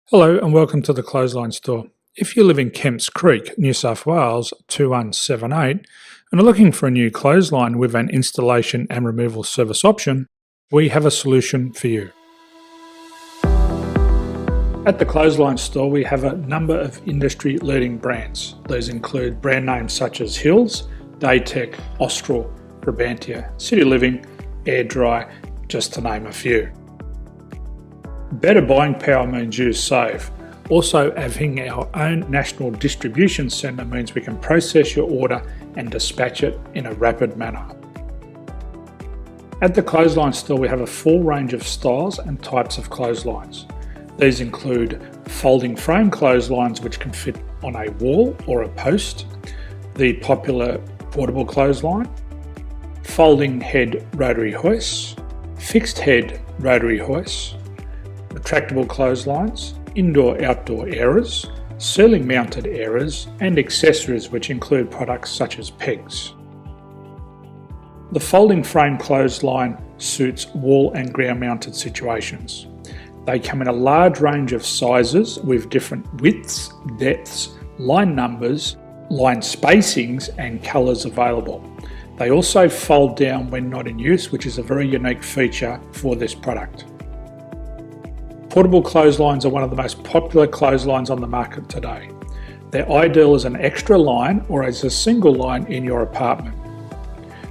Hello and welcome to the Clothesline Store. If you live in Kemps Creek, New South Wales 2178 and are looking for a new clothesline with an installation and removal service option, we have a solution for you. At the Clothesline Store we have a number of industry leading brands. These include brand names such as Hills, Daytech, Austral, Brabantia, City Living, Air Dry, just to name a few. Better buying power means you save. Also, having our own national distribution centre means we can process your order and dispatch it in a rapid manner. At the Clothesline Store we have a full range of styles and types of clotheslines. These include folding frame clotheslines which can fit on a wall or a post, the popular portable clothesline, folding head rotary hoists, fixed head rotary hoists, retractable clotheslines, indoor-outdoor airers, ceiling mounted airers and accessories which include products such as pegs. The folding frame clothesline suits wall and ground mounted situations. They come in a large range of sizes with different widths, depths, line numbers, line spacings and colours available. They also fold down when not in use, which is a very unique feature for this product. Portable clotheslines are one of the most popular clotheslines on the market today. They're ideal as an extra line or as a single line in your apartment.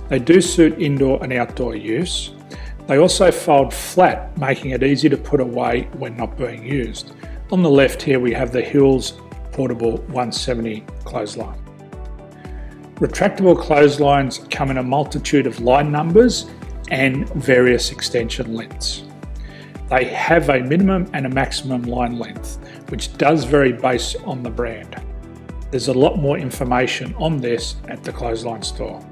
They do suit indoor and outdoor use. They also fold flat, making it easy to put away when not being used. On the left here we have the Hills Portable 170 clothesline. Retractable clotheslines come in a multitude of line numbers and various extension lengths. They have a minimum and a maximum line length, which does vary based on the brand. There's a lot more information on this at the Clothesline Store.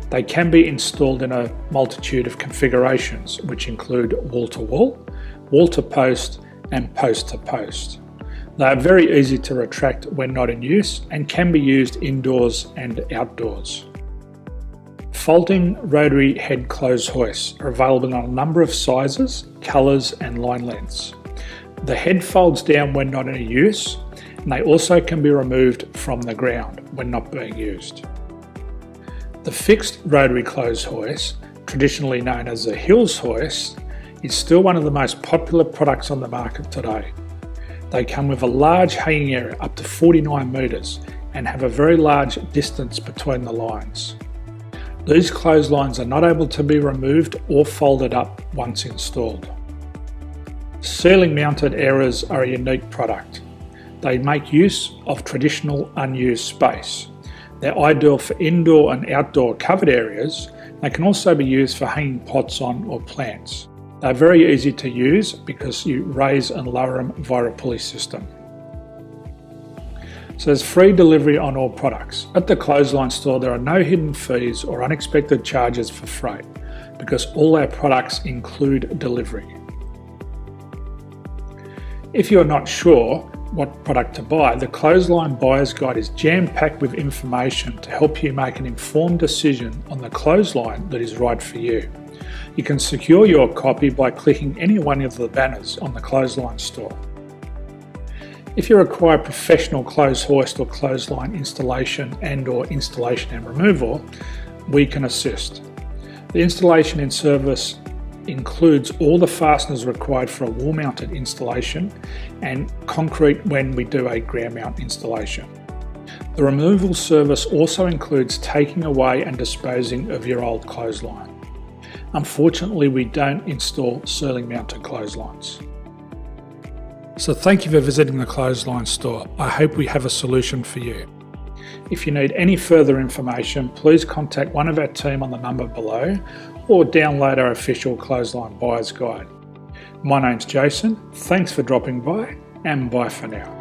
They can be installed in a multitude of configurations, which include wall-to-wall, wall-to-post and post-to-post. They are very easy to retract when not in use and can be used indoors and outdoors. Folding rotary head clothes hoists are available in a number of sizes, colours and line lengths. The head folds down when not in use and they also can be removed from the ground when not being used. The fixed rotary clothes hoist, traditionally known as the Hills hoist, is still one of the most popular products on the market today. They come with a large hanging area up to 49 metres and have a very large distance between the lines. These clotheslines are not able to be removed or folded up once installed. Ceiling mounted airers are a unique product. They make use of traditional unused space. They're ideal for indoor and outdoor covered areas. They can also be used for hanging pots on or plants. They're very easy to use because you raise and lower them via a pulley system. So there's free delivery on all products. At the Clothesline Store there are no hidden fees or unexpected charges for freight because all our products include delivery. If you're not sure what product to buy, the Clothesline Buyer's Guide is jam-packed with information to help you make an informed decision on the clothesline that is right for you. You can secure your copy by clicking any one of the banners on the Clothesline Store. If you require professional clothes hoist or clothesline installation and/or installation and removal, we can assist. The installation and service includes all the fasteners required for a wall-mounted installation and concrete when we do a ground mount installation. The removal service also includes taking away and disposing of your old clothesline. Unfortunately, we don't install ceiling mounted clotheslines. So thank you for visiting the Clothesline Store. I hope we have a solution for you. If you need any further information, please contact one of our team on the number below or download our official Clothesline Buyer's Guide. My name's Jason, thanks for dropping by and bye for now.